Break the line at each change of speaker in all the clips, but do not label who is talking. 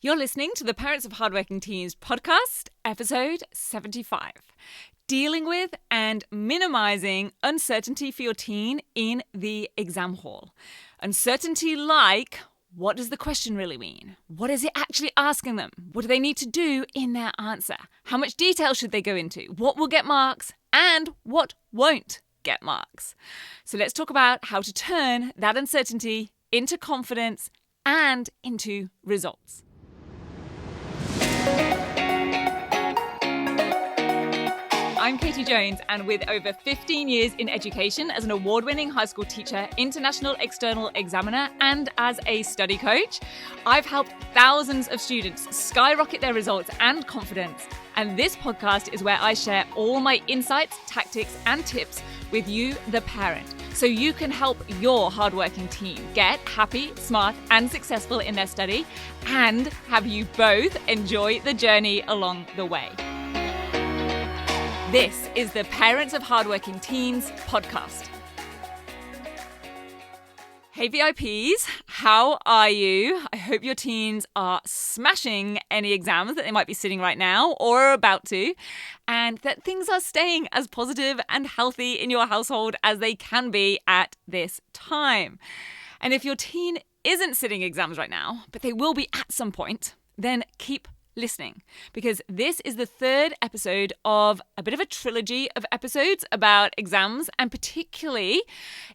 You're listening to the Parents of Hardworking Teens podcast, episode 75. Dealing with and minimizing uncertainty for your teen in the exam hall. Uncertainty like, what does the question really mean? What is it actually asking them? What do they need to do in their answer? How much detail should they go into? What will get marks and what won't get marks? So let's talk about how to turn that uncertainty into confidence and into results. I'm Katie Jones, and with over 15 years in education as an award-winning high school teacher, international external examiner, and as a study coach, I've helped thousands of students skyrocket their results and confidence. And this podcast is where I share all my insights, tactics, and tips with you, the parent, so you can help your hardworking teen get happy, smart, and successful in their study, and have you both enjoy the journey along the way. This is the Parents of Hardworking Teens podcast. Hey VIPs, how are you? I hope your teens are smashing any exams that they might be sitting right now or are about to, and that things are staying as positive and healthy in your household as they can be at this time. And if your teen isn't sitting exams right now, but they will be at some point, then keep listening, because this is the third episode of a bit of a trilogy of episodes about exams, and particularly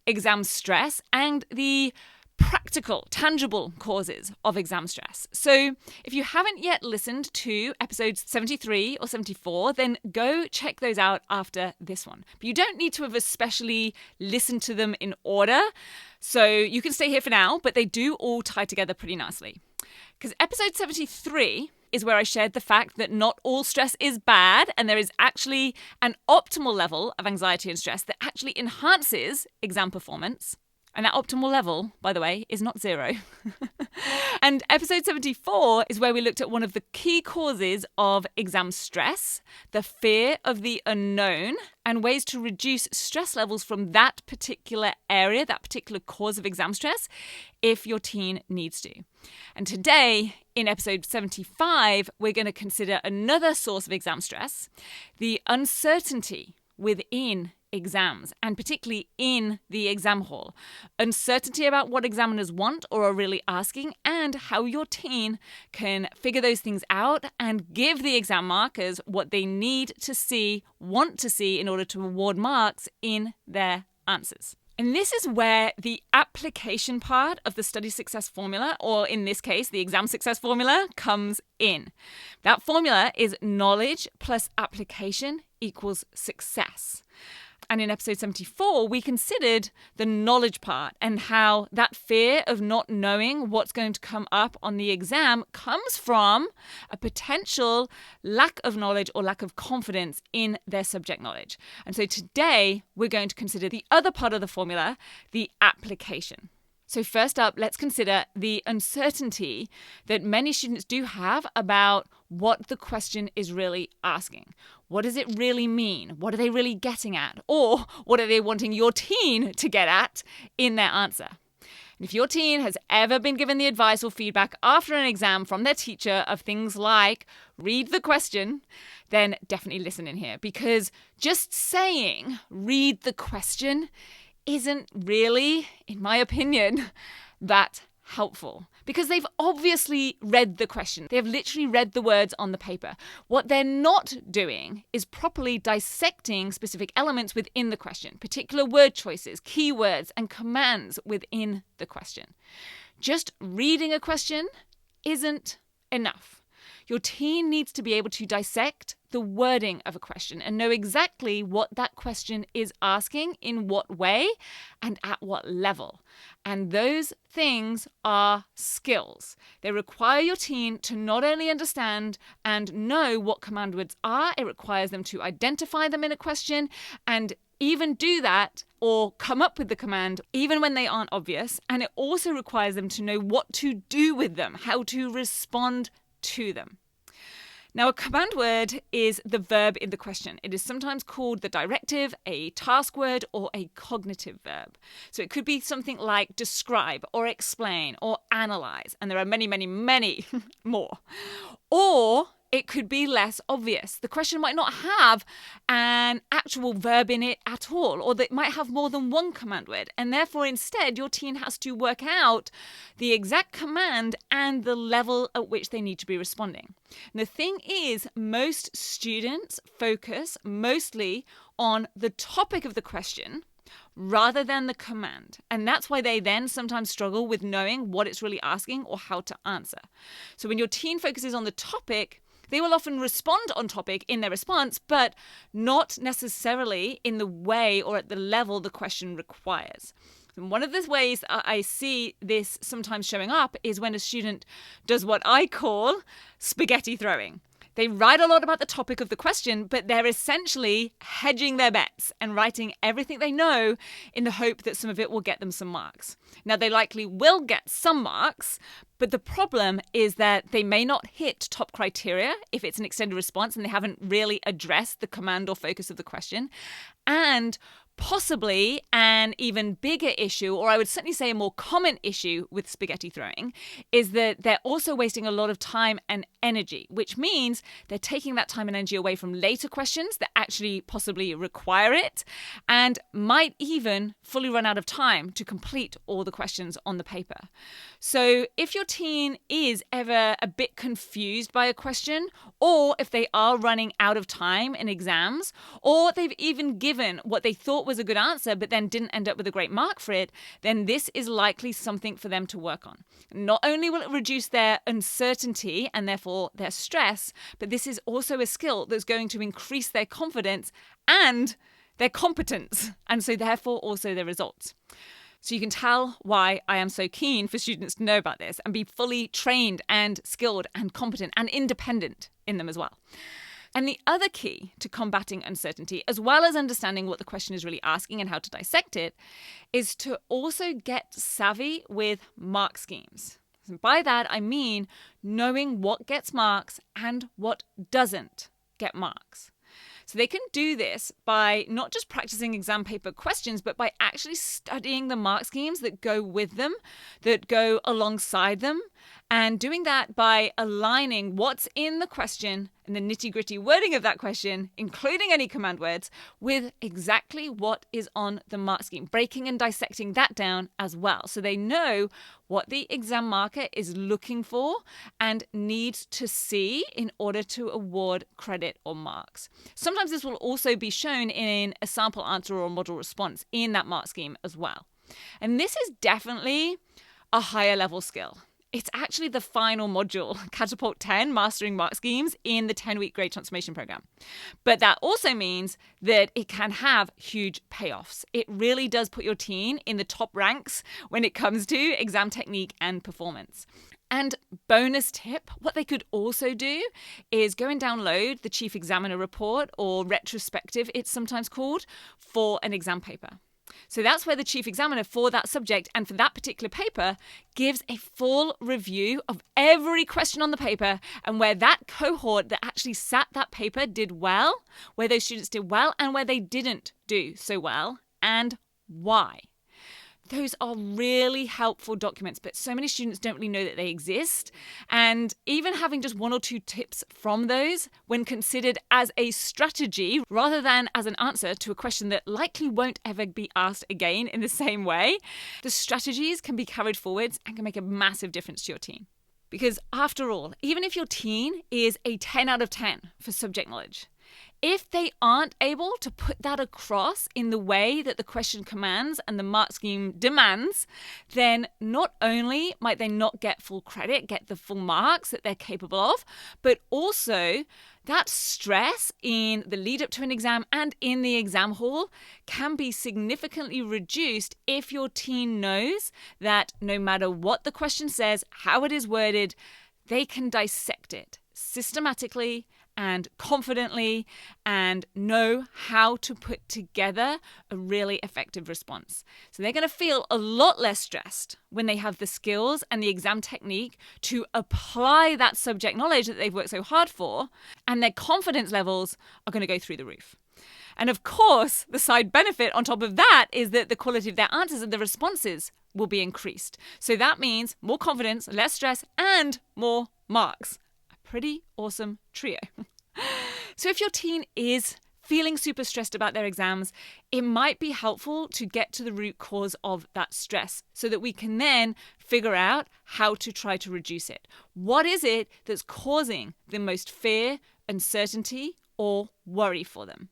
exam stress and the practical, tangible causes of exam stress. So if you haven't yet listened to episodes 73 or 74, then go check those out after this one. But you don't need to have especially listened to them in order, so you can stay here for now, but they do all tie together pretty nicely. Because episode 73 is where I shared the fact that not all stress is bad, and there is actually an optimal level of anxiety and stress that actually enhances exam performance. And that optimal level, by the way, is not 0. And episode 74 is where we looked at one of the key causes of exam stress, the fear of the unknown, and ways to reduce stress levels from that particular area, that particular cause of exam stress, if your teen needs to. And today, in episode 75, we're going to consider another source of exam stress, the uncertainty within exams, and particularly in the exam hall. Uncertainty about what examiners want or are really asking, and how your teen can figure those things out and give the exam markers what they need to see, want to see in order to award marks in their answers. And this is where the application part of the study success formula, or in this case, the exam success formula, comes in. That formula is knowledge plus application equals success. And in episode 74, we considered the knowledge part and how that fear of not knowing what's going to come up on the exam comes from a potential lack of knowledge or lack of confidence in their subject knowledge. And so today, we're going to consider the other part of the formula, the application. So first up, let's consider the uncertainty that many students do have about what the question is really asking. What does it really mean? What are they really getting at? Or what are they wanting your teen to get at in their answer? And if your teen has ever been given the advice or feedback after an exam from their teacher of things like, read the question, then definitely listen in here, because just saying, read the question, isn't really, in my opinion, that helpful, because they've obviously read the question. They have literally read the words on the paper. What they're not doing is properly dissecting specific elements within the question, particular word choices, keywords, and commands within the question. Just reading a question isn't enough. Your teen needs to be able to dissect the wording of a question and know exactly what that question is asking, in what way, and at what level. And those things are skills. They require your teen to not only understand and know what command words are, it requires them to identify them in a question and even do that or come up with the command even when they aren't obvious. And it also requires them to know what to do with them, how to respond to them. Now, a command word is the verb in the question. It is sometimes called the directive, a task word, or a cognitive verb. So it could be something like describe or explain or analyze. And there are many, many, many more. Or it could be less obvious. The question might not have an actual verb in it at all, or it might have more than one command word. And therefore, instead, your teen has to work out the exact command and the level at which they need to be responding. And the thing is, most students focus mostly on the topic of the question rather than the command. And that's why they then sometimes struggle with knowing what it's really asking or how to answer. So when your teen focuses on the topic, they will often respond on topic in their response, but not necessarily in the way or at the level the question requires. And one of the ways I see this sometimes showing up is when a student does what I call spaghetti throwing. They write a lot about the topic of the question, but they're essentially hedging their bets and writing everything they know in the hope that some of it will get them some marks. Now, they likely will get some marks, but the problem is that they may not hit top criteria if it's an extended response and they haven't really addressed the command or focus of the question. And possibly an even bigger issue, or I would certainly say a more common issue with spaghetti throwing, is that they're also wasting a lot of time and energy, which means they're taking that time and energy away from later questions that actually possibly require it and might even fully run out of time to complete all the questions on the paper. So if your teen is ever a bit confused by a question, or if they are running out of time in exams, or they've even given what they thought was a good answer but then didn't end up with a great mark for it, then this is likely something for them to work on. Not only will it reduce their uncertainty and therefore their stress, but this is also a skill that's going to increase their confidence and their competence, and so therefore also their results. So you can tell why I am so keen for students to know about this and be fully trained and skilled and competent and independent in them as well. And the other key to combating uncertainty, as well as understanding what the question is really asking and how to dissect it, is to also get savvy with mark schemes. And by that, I mean knowing what gets marks and what doesn't get marks. So they can do this by not just practicing exam paper questions, but by actually studying the mark schemes that go with them, that go alongside them, and doing that by aligning what's in the question and the nitty-gritty wording of that question, including any command words, with exactly what is on the mark scheme, breaking and dissecting that down as well. So they know what the exam marker is looking for and needs to see in order to award credit or marks. Sometimes this will also be shown in a sample answer or model response in that mark scheme as well. And this is definitely a higher level skill. It's actually the final module, Catapult 10, Mastering Mark Schemes, in the 10-week Grade Transformation Program. But that also means that it can have huge payoffs. It really does put your teen in the top ranks when it comes to exam technique and performance. And bonus tip, what they could also do is go and download the Chief Examiner Report, or retrospective it's sometimes called, for an exam paper. So that's where the chief examiner for that subject and for that particular paper gives a full review of every question on the paper, and where that cohort that actually sat that paper did well, where those students did well and where they didn't do so well, and why. Those are really helpful documents, but so many students don't really know that they exist. And even having just one or two tips from those, when considered as a strategy rather than as an answer to a question that likely won't ever be asked again in the same way, the strategies can be carried forwards and can make a massive difference to your teen. Because after all, even if your teen is a 10 out of 10 for subject knowledge, if they aren't able to put that across in the way that the question commands and the mark scheme demands, then not only might they not get full credit, get the full marks that they're capable of, but also that stress in the lead up to an exam and in the exam hall can be significantly reduced if your teen knows that no matter what the question says, how it is worded, they can dissect it systematically and confidently and know how to put together a really effective response. So they're going to feel a lot less stressed when they have the skills and the exam technique to apply that subject knowledge that they've worked so hard for, and their confidence levels are going to go through the roof. And of course, the side benefit on top of that is that the quality of their answers and the responses will be increased. So that means more confidence, less stress, and more marks. A pretty awesome trio. So if your teen is feeling super stressed about their exams, it might be helpful to get to the root cause of that stress so that we can then figure out how to try to reduce it. What is it that's causing the most fear, uncertainty, or worry for them?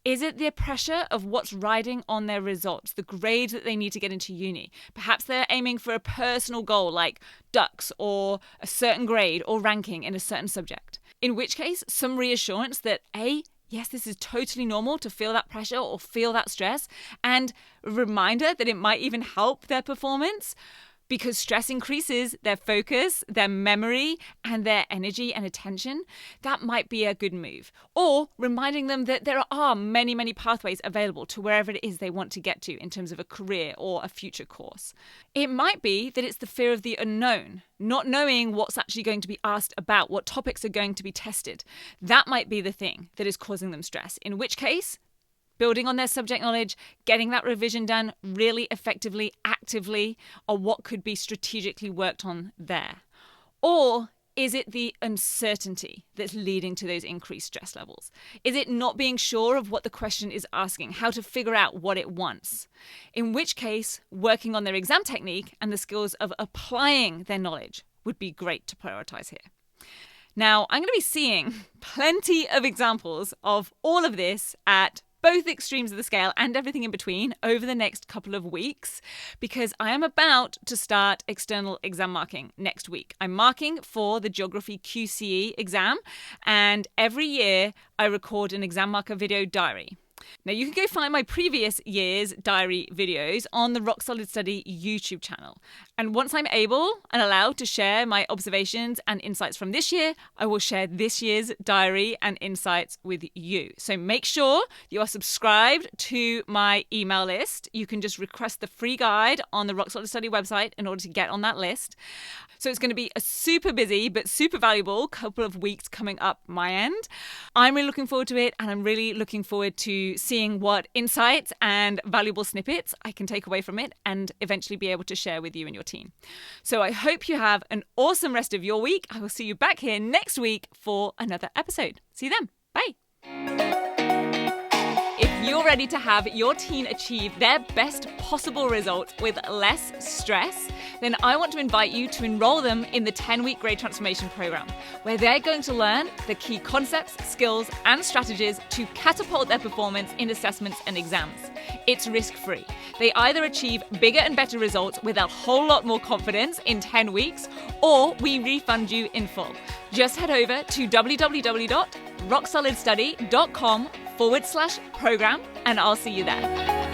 Is it the pressure of what's riding on their results, the grades that they need to get into uni? Perhaps they're aiming for a personal goal like DUCs or a certain grade or ranking in a certain subject. In which case, some reassurance that yes, this is totally normal to feel that pressure or feel that stress, and a reminder that it might even help their performance, because stress increases their focus, their memory, and their energy and attention. That might be a good move. Or reminding them that there are many, many pathways available to wherever it is they want to get to in terms of a career or a future course. It might be that it's the fear of the unknown, not knowing what's actually going to be asked about, what topics are going to be tested. That might be the thing that is causing them stress, in which case, building on their subject knowledge, getting that revision done really effectively, actively, or what could be strategically worked on there. Or is it the uncertainty that's leading to those increased stress levels? Is it not being sure of what the question is asking, how to figure out what it wants? In which case, working on their exam technique and the skills of applying their knowledge would be great to prioritize here. Now, I'm going to be seeing plenty of examples of all of this at both extremes of the scale and everything in between over the next couple of weeks, because I am about to start external exam marking next week. I'm marking for the Geography QCE exam, and every year I record an exam marker video diary. Now, you can go find my previous year's diary videos on the Rock Solid Study YouTube channel. And once I'm able and allowed to share my observations and insights from this year, I will share this year's diary and insights with you. So make sure you are subscribed to my email list. You can just request the free guide on the Rock Solid Study website in order to get on that list. So it's going to be a super busy but super valuable couple of weeks coming up my end. I'm really looking forward to it, and I'm really looking forward to seeing what insights and valuable snippets I can take away from it and eventually be able to share with you and your team. So I hope you have an awesome rest of your week. I will see you back here next week for another episode. See you then. Bye. If you're ready to have your teen achieve their best possible results with less stress, then I want to invite you to enroll them in the 10-week grade transformation program, where they're going to learn the key concepts, skills, and strategies to catapult their performance in assessments and exams. It's risk-free. They either achieve bigger and better results with a whole lot more confidence in 10 weeks, or we refund you in full. Just head over to www.rocksolidstudy.com/program, and I'll see you there.